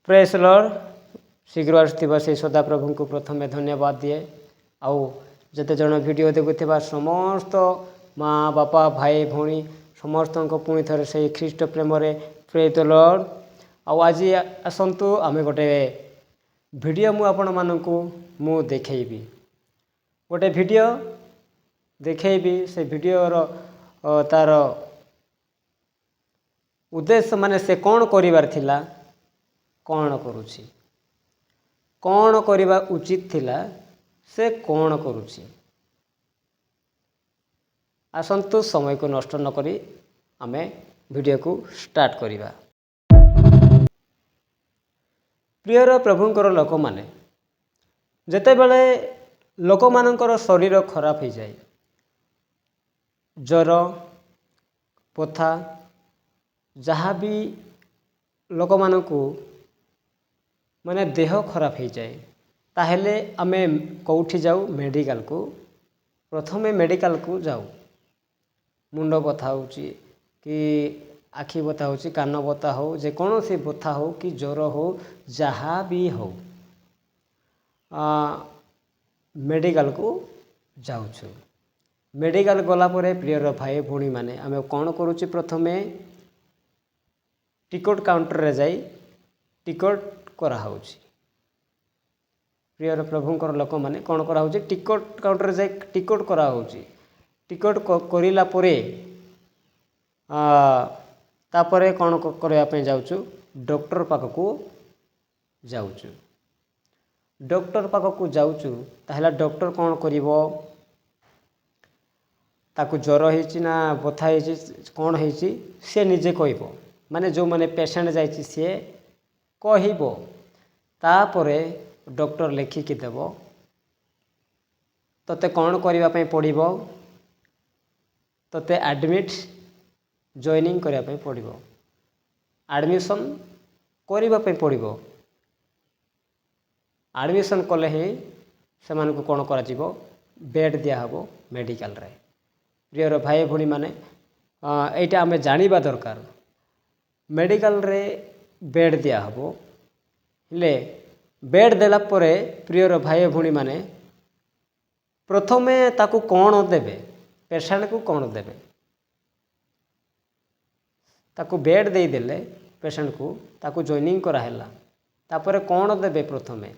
Praise Lord शीघ्र आसुवा से सदाप्रभु को प्रथम धन्यवाद दिए आउ जते जन वीडियो देखुवा समस्त माँ बापा भाई भौणी समस्त को पुणी थे से ख्रीष्ट प्रेम प्रेज लॉर्ड आज आसतु आम गोटे वीडियो मु आपण मानू मु देखी गोटे वीडियो देखी से वीडियोर तार उद्देश्य माने से कौन करिवार थिला कौन करुछि कौन करिवा उचित थिला से कौन करुछि आसंतु समय को नष्ट न करी आमे वीडियो को स्टार्ट करिवा। प्रियर प्रभुंकर लोक माने जेते बेले लोक मानकर शरीर खराब हो जाए ज्वर पोथा जहाँ भी लोक मानकु माने देह खराब हो जाए ताहेले आमे कौठी जाऊ मेडिकल को प्रथमे मेडिकल को जाऊ मुंड बथा होची कि आखि बथा होची कान बथा हो जे कौन सी बथा हो कि ज्वर हो जहाँ भी हो मेडिकल को जाऊछु मेडिकल गला परे प्रियर भाई भौणी माने आमे कौन करूची प्रथमे टिकट काउंटर रे जाई टिकट करा होची प्रियर प्रभुंकर लोक माने कौन करा होची टिकट काउंटर रे जाई टिकट करा होची टिकट करिला परे तापरे कौन करया पे जाउछु डॉक्टर पाखकू जाउछु डॉक्टर पाखकू जाउछु ताहला डॉक्टर कौन करिवो ताकू ज्वर होइछि ना बथा होइछि कौन होइछि से निजे कहबो माने जो माने पेशेंट जाइछि से कहबो तापरे डॉक्टर लिखिकी देव तते कौन करिवा पे पड़िबो तते एडमिट जॉइनिंग करिया पे पड़िबो एडमिशन करिवा पे पड़िबो एडमिशन कले ही से मानकु कौन करा जिवो बेड दिया हबो मेडिकल रे। प्रियर भाई भौणी माने एटा आमे जानिबा दरकार मेडिकल रे बेड दिया हबो ले बेड देला परे प्रियर भाई भौणी माने प्रथमे ताकू कौन देबे पेशेंट को कौन देबे ताकू बेड दे देले पेशेंट को ताकू जॉइनिंग करा हैला तापरे कौन देबे प्रथमे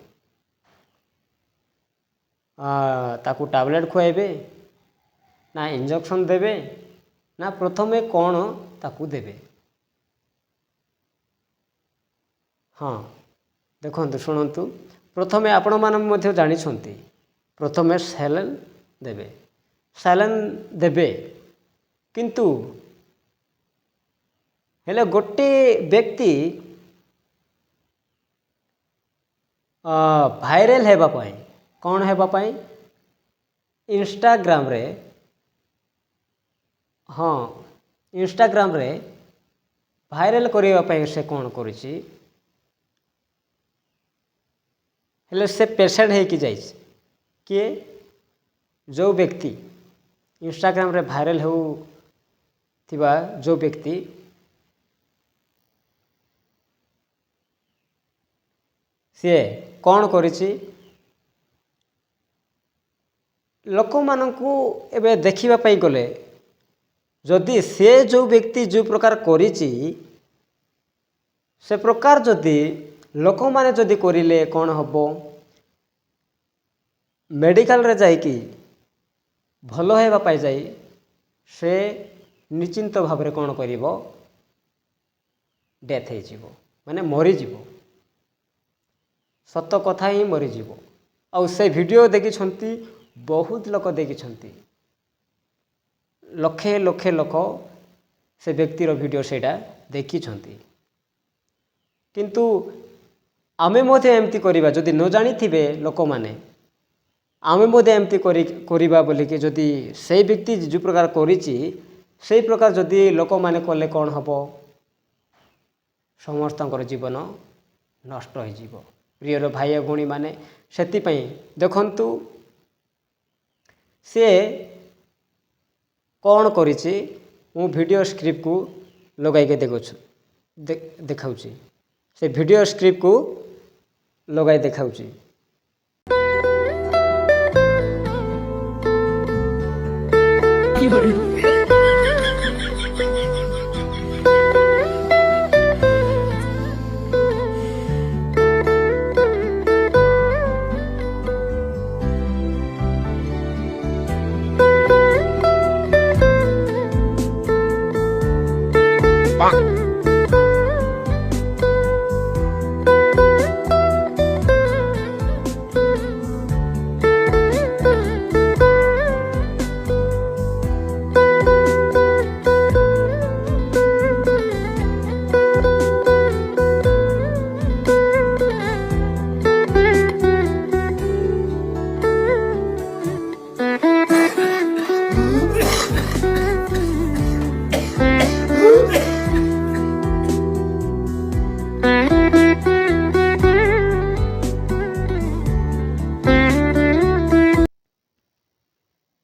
ताकू टैबलेट खुआइबे ना इंजेक्शन देबे ना प्रथमे कौन ताकू देबे। हाँ देखंतु शुणंतु प्रथमे आपण मान मध्य जानिछंती प्रथमे सैलाइन देबे किंतु हेले गोटे व्यक्ति भाइरल हेबा पाई कौन हेबा पाई इंस्टाग्राम रे हाँ इंस्टाग्राम रे भाइरल करिवा पाई से कौन करिछि हेले से पेशेंट है कि जाइछि किए जो व्यक्ति इंस्टाग्राम रे भाइरल हो थिबा जो व्यक्ति से कौन करिछि लोक मानकू एबे देखिबा पाई गले जदि से जो व्यक्ति जो प्रकार करिछि से प्रकार जदि लोक माने जदि करिले कौन हबो मेडिकल रे जाई कि भलो हेबा पाई जाई से निश्चिंत भाव रे कौन करिवो डेथ हे जीवो माने मरी जीवो सत कथा ही मरी जीवो आउ से वीडियो देखि छंती बहुत लोक देखि छंती लक्षे लक्षे लोक से व्यक्तिर वीडियो सेटा देखि छंती किंतु आमे मोधे एमती करिबा जदि न जानी थिबे लोक माने आमे मोधे एमती करिबा बोली कि जदि से व्यक्ति जो प्रकार करिछि से प्रकार जदि लोक माने कले कौन हबो समस्तंकर जीवन नष्ट हो जीवो। प्रियर भाई भौणी माने सेति पई देखंतु से कौन करिछि मु वीडियो स्क्रिप्ट को लगाई के देखाउछि से वीडियो स्क्रिप्ट को लगाई देखाऊँगी।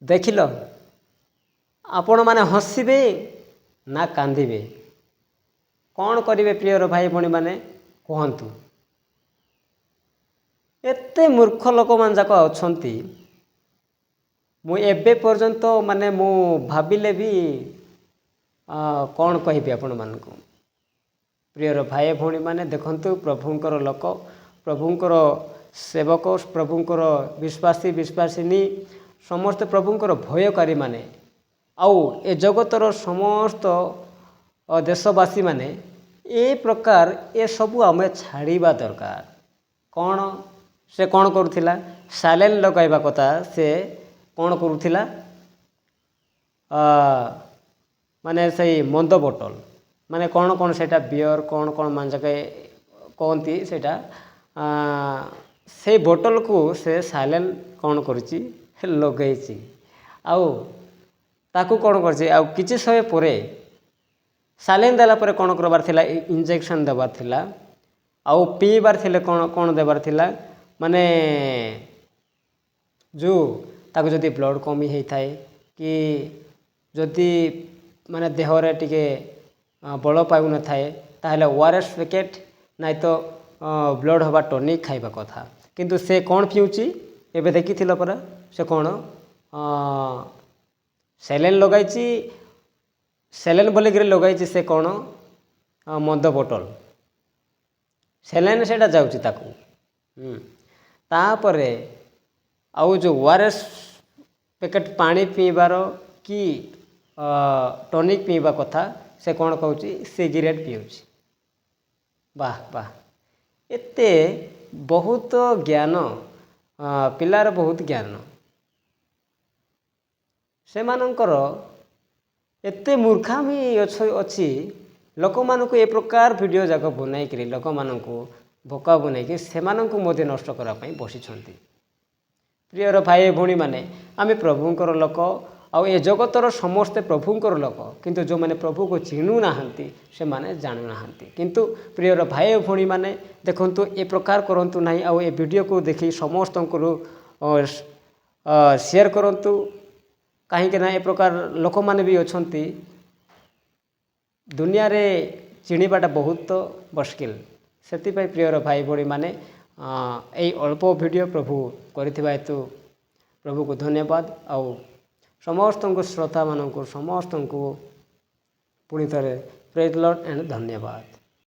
ଦେଖିଲ ଆପଣମାନେ ହସିବେ ନା କାନ୍ଦିବେ, କ'ଣ କରିବେ ପ୍ରିୟର ଭାଇ ଭଉଣୀମାନେ କୁହନ୍ତୁ। ଏତେ ମୂର୍ଖ ଲୋକମାନେ ଯାକ ଅଛନ୍ତି, ମୁଁ ଏବେ ପର୍ଯ୍ୟନ୍ତ ମାନେ ମୁଁ ଭାବିଲେ ବି କ'ଣ କହିବି ଆପଣମାନଙ୍କୁ। ପ୍ରିୟର ଭାଇ ଭଉଣୀମାନେ ଦେଖନ୍ତୁ, ପ୍ରଭୁଙ୍କର ଲୋକ, ପ୍ରଭୁଙ୍କର ସେବକ, ପ୍ରଭୁଙ୍କର ବିଶ୍ୱାସୀ ବିଶ୍ୱାସିନୀ, ସମସ୍ତେ ପ୍ରଭୁଙ୍କର ଭୟକାରୀମାନେ, ଆଉ ଏ ଜଗତର ସମସ୍ତ ଦେଶବାସୀମାନେ ଏ ପ୍ରକାର ଏସବୁ ଆମେ ଛାଡ଼ିବା ଦରକାର। କ'ଣ ସେ କ'ଣ କରୁଥିଲା? ସାଲାଇନ୍ ଲଗାଇବା କଥା ସେ କ'ଣ କରୁଥିଲା? ମାନେ ସେଇ ମଦ ବୋଟଲ, ମାନେ କ'ଣ କ'ଣ ସେଇଟା ବିୟର କ'ଣ କ'ଣ ମାଞ୍ଜାକେ କହନ୍ତି ସେଇଟା, ସେଇ ବୋଟଲକୁ ସେ ସାଲାଇନ୍ କ'ଣ କରିଛି? ଲଗେଇଛି। ଆଉ ତାକୁ କ'ଣ କରିଛି? ଆଉ କିଛି ସମୟ ପରେ ସାଲାଇନ୍ ଦେଲା ପରେ କ'ଣ କରିବାର ଥିଲା? ଇଞ୍ଜେକ୍ସନ୍ ଦେବାର ଥିଲା। ଆଉ ପିଇବାର ଥିଲେ କ'ଣ କ'ଣ ଦେବାର ଥିଲା? ମାନେ ଯେଉଁ ତାକୁ ଯଦି ବ୍ଲଡ଼ କମି ହେଇଥାଏ କି ଯଦି ମାନେ ଦେହରେ ଟିକେ ବଳ ପାଉନଥାଏ, ତାହେଲେ ORS ପ୍ୟାକେଟ୍ ନାଇଁ ତ ବ୍ଲଡ଼ ହେବା ଟନିକ୍ ଖାଇବା କଥା। କିନ୍ତୁ ସେ କ'ଣ ପିଉଛି? ଏବେ ଦେଖିଥିଲ ପରା, ସେ କ'ଣ ସାଲାଇନ୍ ଲଗାଇଛି। ସାଲାଇନ୍ ବୋଲିକିରି ଲଗାଇଛି ସେ କ'ଣ? ମଦ ବୋଟଲ। ସାଲାଇନ୍ ସେଇଟା ଯାଉଛି ତାକୁ। ତାପରେ ଆଉ ଯେଉଁ ORS ପ୍ୟାକେଟ୍ ପାଣି ପିଇବାର କି ଟନିକ୍ ପିଇବା କଥା, ସେ କ'ଣ କହୁଛି? ସିଗାରେଟ୍ ପିଉଛି। ବାଃ ବାଃ, ଏତେ ବହୁତ ଜ୍ଞାନ, ପିଲାର ବହୁତ ଜ୍ଞାନ। ସେମାନଙ୍କର ଏତେ ମୂର୍ଖାମି ଅଛି, ଲୋକମାନଙ୍କୁ ଏ ପ୍ରକାର ଭିଡ଼ିଓ ଯାକ ବନାଇକରି ଲୋକମାନଙ୍କୁ ବୋକା ବନାଇକି ସେମାନଙ୍କୁ ମଧ୍ୟ ନଷ୍ଟ କରିବା ପାଇଁ ବସିଛନ୍ତି। ପ୍ରିୟର ଭାଇ ଭଉଣୀମାନେ, ଆମେ ପ୍ରଭୁଙ୍କର ଲୋକ, ଆଉ ଏ ଜଗତର ସମସ୍ତେ ପ୍ରଭୁଙ୍କର ଲୋକ, କିନ୍ତୁ ଯେଉଁମାନେ ପ୍ରଭୁକୁ ଚିହ୍ନୁନାହାନ୍ତି ସେମାନେ ଜାଣୁନାହାନ୍ତି। କିନ୍ତୁ ପ୍ରିୟର ଭାଇ ଭଉଣୀମାନେ ଦେଖନ୍ତୁ, ଏ ପ୍ରକାର କରନ୍ତୁ ନାହିଁ। ଆଉ ଏ ଭିଡ଼ିଓକୁ ଦେଖି ସମସ୍ତଙ୍କୁ ସେୟାର କରନ୍ତୁ, କାହିଁକି ନା ଏ ପ୍ରକାର ଲୋକମାନେ ବି ଅଛନ୍ତି। ଦୁନିଆରେ ଚିହ୍ନିବାଟା ବହୁତ ମୁସ୍କିଲ। ସେଥିପାଇଁ ପ୍ରିୟର ଭାଇ ଭଉଣୀମାନେ ଏଇ ଅଳ୍ପ ଭିଡ଼ିଓ ପ୍ରଭୁ କରିଥିବା ହେତୁ ପ୍ରଭୁକୁ ଧନ୍ୟବାଦ। ଆଉ ସମସ୍ତଙ୍କୁ ଶ୍ରୋତାମାନଙ୍କୁ ସମସ୍ତଙ୍କୁ ପୁଣି ଥରେ ପ୍ରେଜ୍ ଲର୍ଡ ଏଣ୍ଡ ଧନ୍ୟବାଦ।